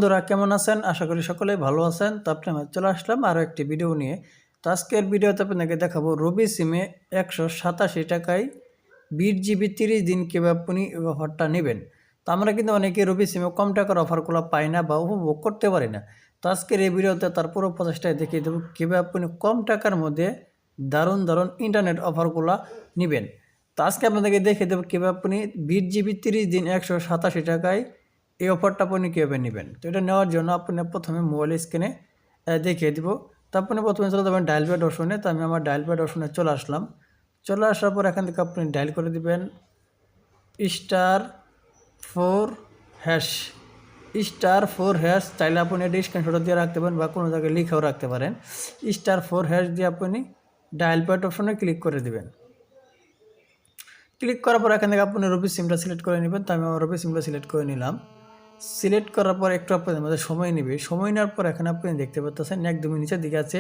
বন্ধুরা কেমন আছেন? আশা করি সকলেই ভালো আছেন। তো আমি চলে আসলাম আরও একটি ভিডিও নিয়ে। তো আজকের ভিডিওতে আপনাকে দেখাবো রবি সিমে ১৮৭ টাকায় ২০ জিবি ৩০ দিন কীভাবে আপনি এই অফারটা নেবেন। তো আমরা কিন্তু অনেকেই রবি সিমে কম টাকার অফারগুলো পাই না বা উপভোগ করতে পারি না। তো আজকের এই ভিডিওতে তার পুরো প্রচেষ্টায় দেখিয়ে দেবো কীভাবে আপনি কম টাকার মধ্যে দারুণ ইন্টারনেট অফারগুলো নেবেন। তো আজকে আপনাদেরকে দেখিয়ে দেবো কীভাবে আপনি ২০ জিবি ৩০ দিন ১৮৭ টাকায় এই অফারটা আপনি কীভাবে নেবেন। তো এটা নেওয়ার জন্য আপনি প্রথমে মোবাইল স্ক্রিনে দেখিয়ে দিব। তো আপনি প্রথমে চলে যাবেন ডায়াল প্যাড অপশনে। তো আমি আমার ডায়াল প্যাড অপশনে চলে আসলাম। চলে আসার পর এখান থেকে আপনি ডায়াল করে দিবেন *4# চাইলে আপনি এটা স্ক্রিনশট দিয়ে রাখতে পারেন বা কোনো জায়গায় লিখেও রাখতে পারেন। *4# দিয়ে আপনি ডায়াল প্যাড অপশনে ক্লিক করে দিবেন। ক্লিক করার পর এখান থেকে আপনি রবি সিমটা সিলেক্ট করে নেবেন। তো আমি আমার রবি সিমটা সিলেক্ট করে নিলাম। সিলেক্ট করার পর একটু আপনাদের মধ্যে সময় নেবে। সময় নেওয়ার পর এখানে আপনি দেখতে পাচ্ছেন একদমই নিচের দিকে আছে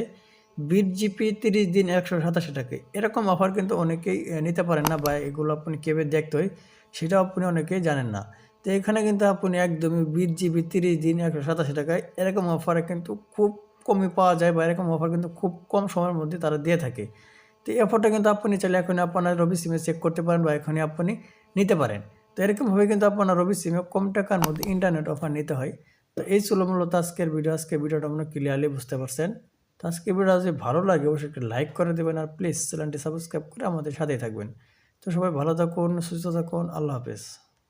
২০ জিবি ৩০ দিন ১৮৭ টাকায়। এরকম অফার কিন্তু অনেকেই নিতে পারেন না বা এগুলো আপনি কীভাবে দেখতে হয় সেটাও আপনি অনেকেই জানেন না। তো এখানে কিন্তু আপনি একদমই ২০ জিবি ৩০ দিন ১৮৭ টাকায় এরকম অফারে কিন্তু খুব কমই পাওয়া যায় বা এরকম অফার কিন্তু খুব কম সময়ের মধ্যে তারা দিয়ে থাকে। তো এই অফারটা কিন্তু আপনি চাইলে এখনই আপনার রবি সিমে চেক করতে পারেন বা এখনই আপনি নিতে পারেন। তো এরকমভাবে কিন্তু আপনার রবি সিমে কম টাকার মধ্যে ইন্টারনেট অফার নিতে হয়। তো এই ছিল মূলত আজকের ভিডিও। আজকের ভিডিওটা আপনারা ক্লিয়ারলি বুঝতে পারছেন। তো আজকের ভিডিওটা যদি ভালো লাগে অবশ্যই একটা লাইক করে দেবেন আর প্লিজ চ্যানেলটি সাবস্ক্রাইব করে আমাদের সাথেই থাকবেন। তো সবাই ভালো থাকুন, সুস্থ থাকুন। আল্লাহ হাফেজ।